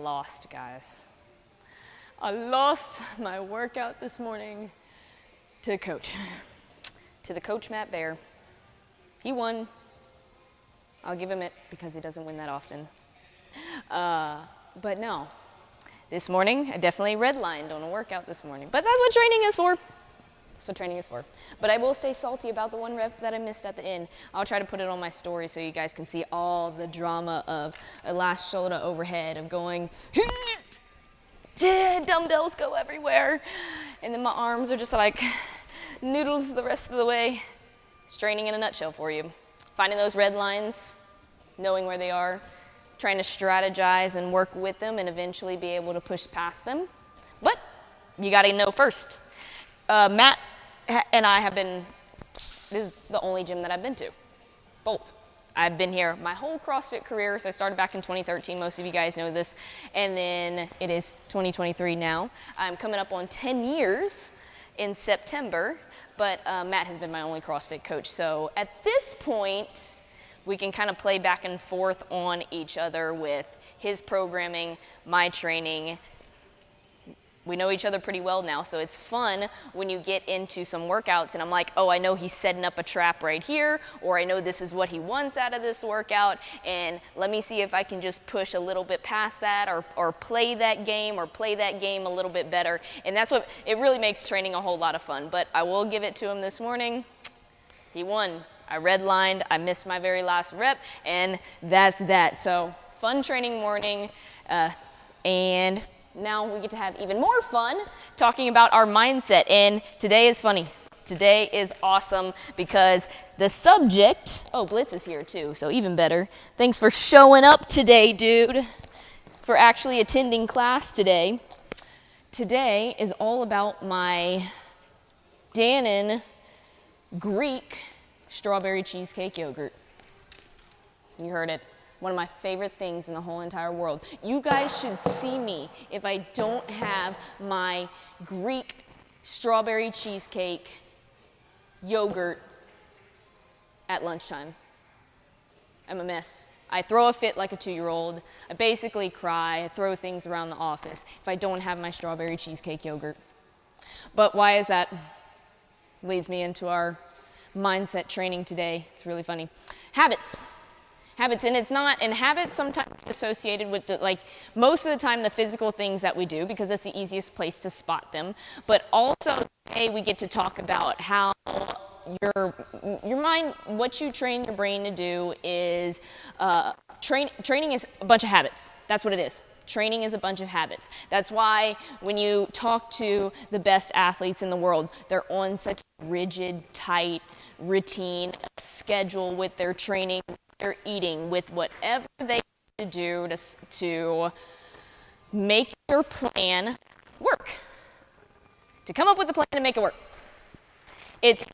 lost, guys. I lost my workout this morning to the coach, Matt Bear. He won. I'll give him it because he doesn't win that often. But no, this morning I definitely redlined on a workout this morning. But that's what training is for. That's what training is for. But I will stay salty about the one rep that I missed at the end. I'll try to put it on my story so you guys can see all the drama of a last shoulder overhead, of going, dumbbells go everywhere. And then my arms are just like noodles the rest of the way. It's training in a nutshell for you. Finding those red lines, knowing where they are, trying to strategize and work with them and eventually be able to push past them. But you got to know first. Matt and I have been, this is the only gym that I've been to, Bolt. I've been here my whole CrossFit career, so I started back in 2013. Most of you guys know this. And then it is 2023 now. I'm coming up on 10 years in September, but Matt has been my only CrossFit coach. So at this point, we can kind of play back and forth on each other with his programming, my training. We know each other pretty well now, so it's fun when you get into some workouts and I'm like, oh, I know he's setting up a trap right here, or I know this is what he wants out of this workout, and let me see if I can just push a little bit past that or play that game a little bit better. And that's what, it really makes training a whole lot of fun. But I will give it to him this morning. He won. I redlined, I missed my very last rep, and that's that. So fun training morning, and now we get to have even more fun talking about our mindset. And today is funny. Today is awesome because the subject, oh, Blitz is here too, so even better. Thanks for showing up today, dude, for actually attending class today. Today is all about my Dannon Greek strawberry cheesecake yogurt. You heard it. One of my favorite things in the whole entire world. You guys should see me if I don't have my Greek strawberry cheesecake yogurt at lunchtime. I'm a mess. I throw a fit like a 2-year-old. I basically cry. I throw things around the office if I don't have my strawberry cheesecake yogurt. But why is that? Leads me into our mindset training today. It's really funny. Habits, and it's not, and habits sometimes associated with most of the time the physical things that we do because that's the easiest place to spot them. But also today we get to talk about how your mind, what you train your brain to do is, training is a bunch of habits. That's what it is. Training is a bunch of habits. That's why when you talk to the best athletes in the world, they're on such a rigid, tight routine, schedule with their training, their eating, with whatever they need to do to make your plan work. To come up with a plan and make it work. It's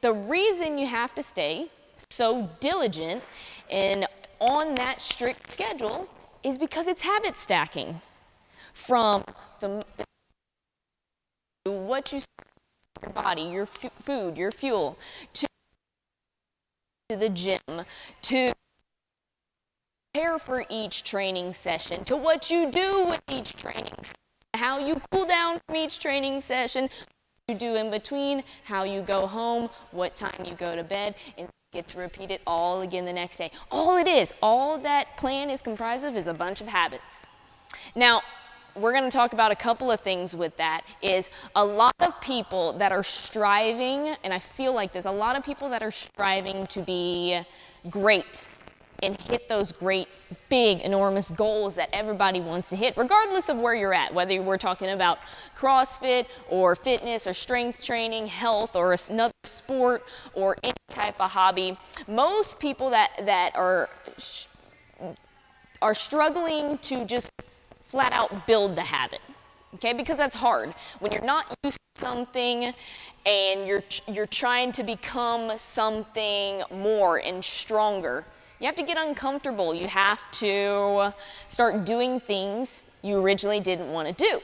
the reason you have to stay so diligent and on that strict schedule is because it's habit stacking. From what you your body, your food, your fuel, to the gym, to prepare for each training session, to what you do with each training session, how you cool down from each training session, what you do in between, how you go home, what time you go to bed, and get to repeat it all again the next day. All that plan is comprised of is a bunch of habits. Now, we're going to talk about a couple of things with that. Is a lot of people that are striving, and I feel like there's a lot of people that are striving to be great and hit those great, big, enormous goals that everybody wants to hit, regardless of where you're at, whether we're talking about CrossFit or fitness or strength training, health, or another sport or any type of hobby. Most people that are struggling to just flat out build the habit, okay? Because that's hard. When you're not used to something and you're trying to become something more and stronger, you have to get uncomfortable. You have to start doing things you originally didn't want to do.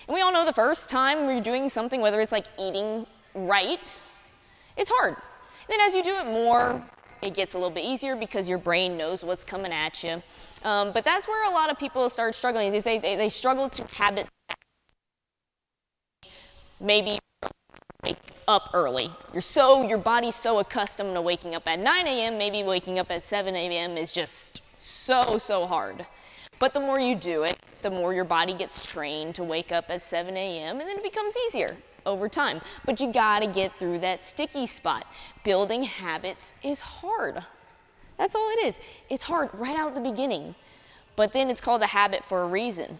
And we all know the first time you're doing something, whether it's like eating right, it's hard. And then as you do it more, it gets a little bit easier because your brain knows what's coming at you. But that's where a lot of people start struggling. They struggle to habit maybe wake up early. Your body's so accustomed to waking up at 9 a.m., maybe waking up at 7 a.m. is just so hard. But the more you do it, the more your body gets trained to wake up at 7 a.m. and then it becomes easier over time. But you gotta get through that sticky spot. Building habits is hard. That's all it is. It's hard right out the beginning. But then it's called a habit for a reason.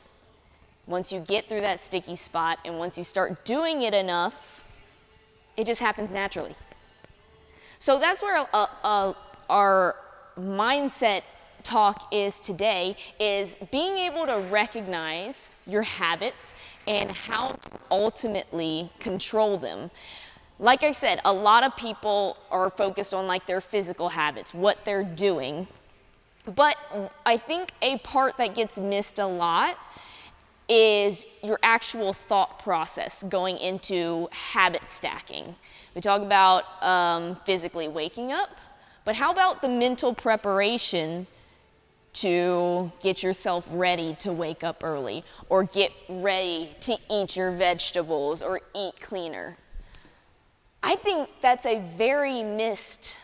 Once you get through that sticky spot and once you start doing it enough, it just happens naturally. So that's where our mindset talk is today, is being able to recognize your habits and how to ultimately control them. Like I said, a lot of people are focused on like their physical habits, what they're doing. But I think a part that gets missed a lot is your actual thought process going into habit stacking. We talk about physically waking up, but how about the mental preparation to get yourself ready to wake up early or get ready to eat your vegetables or eat cleaner? I think that's a very missed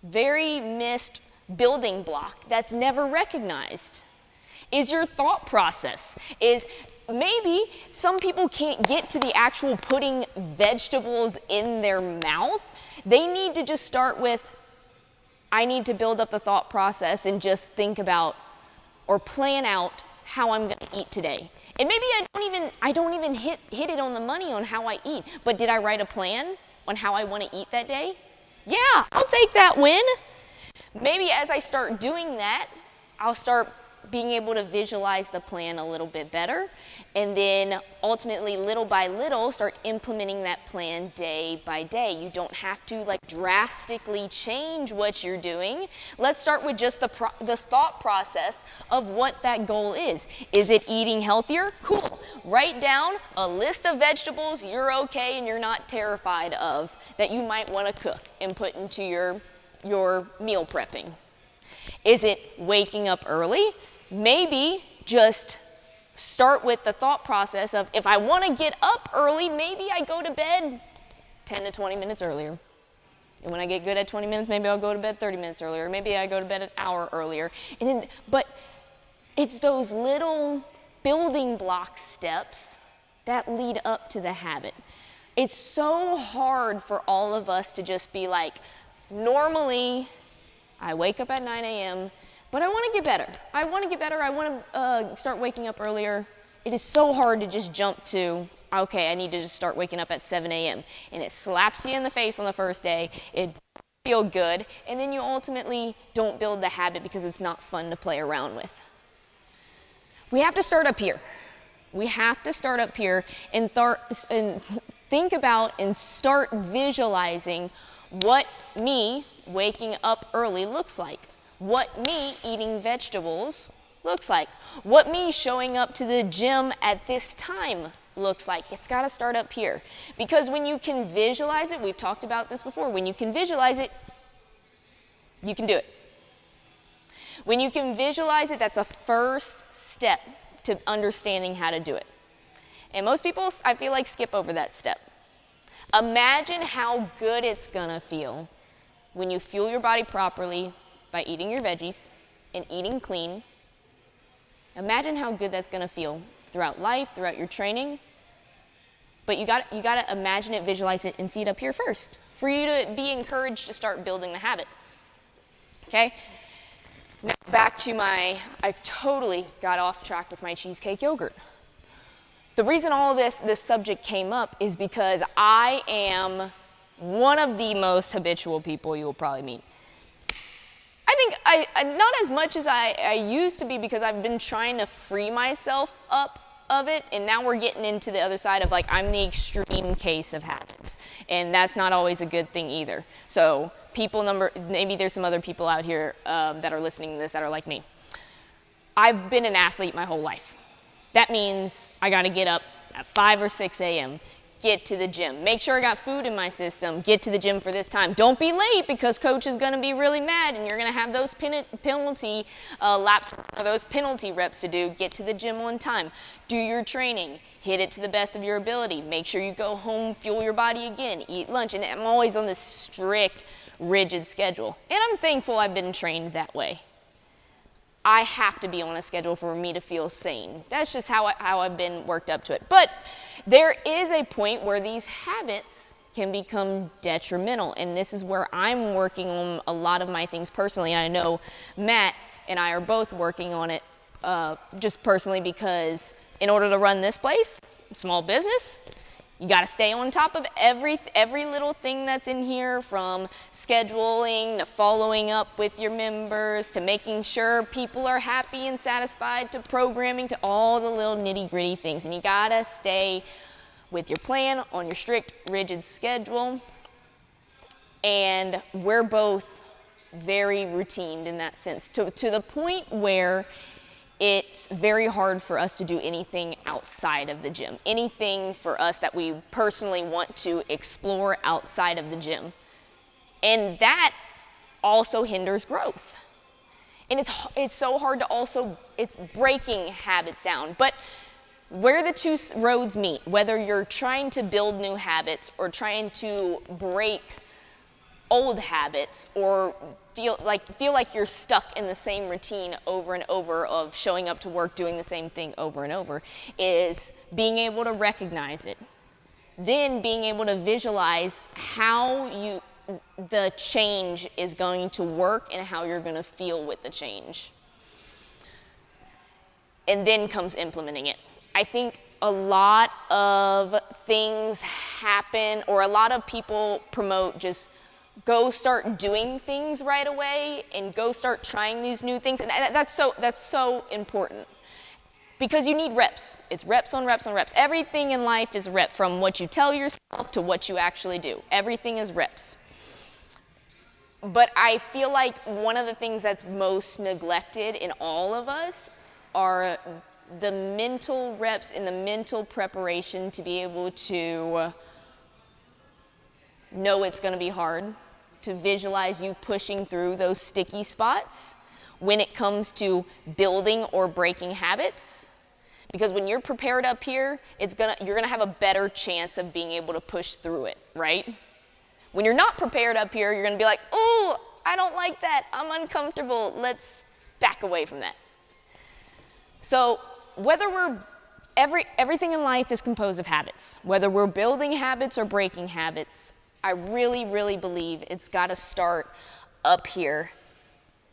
building block that's never recognized. Is your thought process. Is maybe some people can't get to the actual putting vegetables in their mouth. They need to just start with, I need to build up the thought process and just think about or plan out how I'm going to eat today. And maybe I don't even hit it on the money on how I eat, but did I write a plan on how I want to eat that day? Yeah, I'll take that win. Maybe as I start doing that, I'll start being able to visualize the plan a little bit better, and then ultimately little by little start implementing that plan day by day. You don't have to like drastically change what you're doing. Let's start with just the thought process of what that goal is. Is it eating healthier? Cool. Write down a list of vegetables you're okay and you're not terrified of that you might want to cook and put into your meal prepping. Is it waking up early? Maybe just start with the thought process of, if I want to get up early, maybe I go to bed 10 to 20 minutes earlier. And when I get good at 20 minutes, maybe I'll go to bed 30 minutes earlier. Maybe I go to bed an hour earlier. But it's those little building block steps that lead up to the habit. It's so hard for all of us to just be like, normally I wake up at 9 a.m., but I want to get better. I want to start waking up earlier. It is so hard to just jump to, okay, I need to just start waking up at 7 a.m. And it slaps you in the face on the first day. It feels good. And then you ultimately don't build the habit because it's not fun to play around with. We have to start up here. We have to start up here and think about and start visualizing what me waking up early looks like. What me eating vegetables looks like. What me showing up to the gym at this time looks like. It's got to start up here. Because when you can visualize it, we've talked about this before, when you can visualize it, you can do it. When you can visualize it, that's a first step to understanding how to do it. And most people, I feel like, skip over that step. Imagine how good it's going to feel when you fuel your body properly by eating your veggies and eating clean. Imagine how good that's going to feel throughout life, throughout your training. But you got to imagine it, visualize it, and see it up here first for you to be encouraged to start building the habit. Okay? Now back to I totally got off track with my cheesecake yogurt. The reason all this subject came up is because I am one of the most habitual people you'll probably meet. I think not as much as I used to be, because I've been trying to free myself up of it, and now we're getting into the other side of like, I'm the extreme case of habits, and that's not always a good thing either. So maybe there's some other people out here that are listening to this that are like me. I've been an athlete my whole life. That means I got to get up at 5 or 6 a.m., get to the gym. Make sure I got food in my system, get to the gym for this time. Don't be late because coach is gonna be really mad and you're gonna have those penalty laps or those penalty reps to do. Get to the gym on time. Do your training, hit it to the best of your ability. Make sure you go home, fuel your body again, eat lunch. And I'm always on this strict, rigid schedule. And I'm thankful I've been trained that way. I have to be on a schedule for me to feel sane. That's just how I've been worked up to it. But there is a point where these habits can become detrimental, and this is where I'm working on a lot of my things personally. I know Matt and I are both working on it just personally, because in order to run this place, small business, you got to stay on top of every little thing that's in here, from scheduling to following up with your members to making sure people are happy and satisfied to programming to all the little nitty-gritty things. And you got to stay with your plan on your strict, rigid schedule. And we're both very routined in that sense, to the point where it's very hard for us to do anything outside of the gym. Anything for us that we personally want to explore outside of the gym. And that also hinders growth. And it's so hard to also, it's breaking habits down. But where the two roads meet, whether you're trying to build new habits or trying to break old habits, or feel like you're stuck in the same routine over and over of showing up to work doing the same thing over and over, is being able to recognize it. Then being able to visualize how the change is going to work and how you're going to feel with the change. And then comes implementing it. I think a lot of things happen, or a lot of people promote just go start doing things right away and go start trying these new things. And that's so important, because you need reps. It's reps on reps on reps. Everything in life is rep, from what you tell yourself to what you actually do. Everything is reps. But I feel like one of the things that's most neglected in all of us are the mental reps and the mental preparation to be able to know it's going to be hard, to visualize you pushing through those sticky spots when it comes to building or breaking habits. Because when you're prepared up here, you're gonna have a better chance of being able to push through it, right? When you're not prepared up here, you're gonna be like, oh, I don't like that, I'm uncomfortable, let's back away from that. So whether everything in life is composed of habits. Whether we're building habits or breaking habits, I really, really believe it's got to start up here,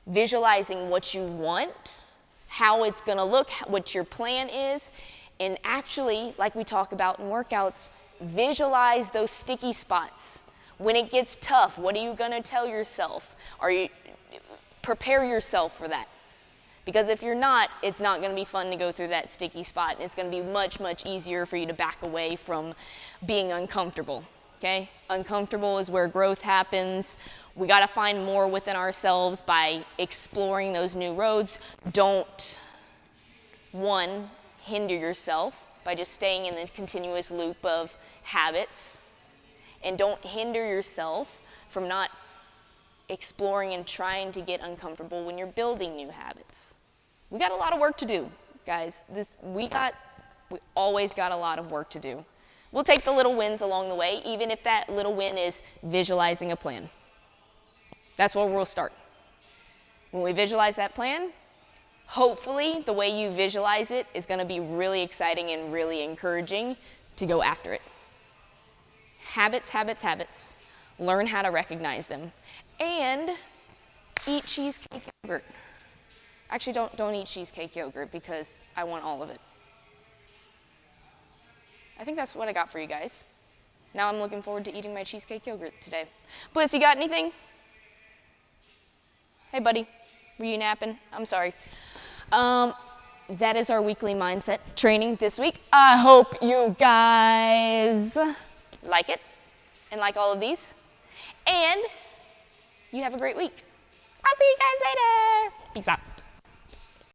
visualizing what you want, how it's going to look, what your plan is, and actually, like we talk about in workouts, visualize those sticky spots. When it gets tough, what are you going to tell yourself? Prepare yourself for that. Because if you're not, it's not going to be fun to go through that sticky spot. It's going to be much, much easier for you to back away from being uncomfortable. Okay? Uncomfortable is where growth happens. We got to find more within ourselves by exploring those new roads. Don't, one, hinder yourself by just staying in the continuous loop of habits. And don't hinder yourself from not exploring and trying to get uncomfortable when you're building new habits. We got a lot of work to do, guys. We always got a lot of work to do. We'll take the little wins along the way, even if that little win is visualizing a plan. That's where we'll start. When we visualize that plan, hopefully the way you visualize it is going to be really exciting and really encouraging to go after it. Habits, habits, habits. Learn how to recognize them. And eat cheesecake yogurt. Actually, don't eat cheesecake yogurt because I want all of it. I think that's what I got for you guys. Now I'm looking forward to eating my cheesecake yogurt today. Blitz, you got anything? Hey, buddy. Were you napping? I'm sorry. That is our weekly mindset training this week. I hope you guys like it and like all of these. And you have a great week. I'll see you guys later. Peace out.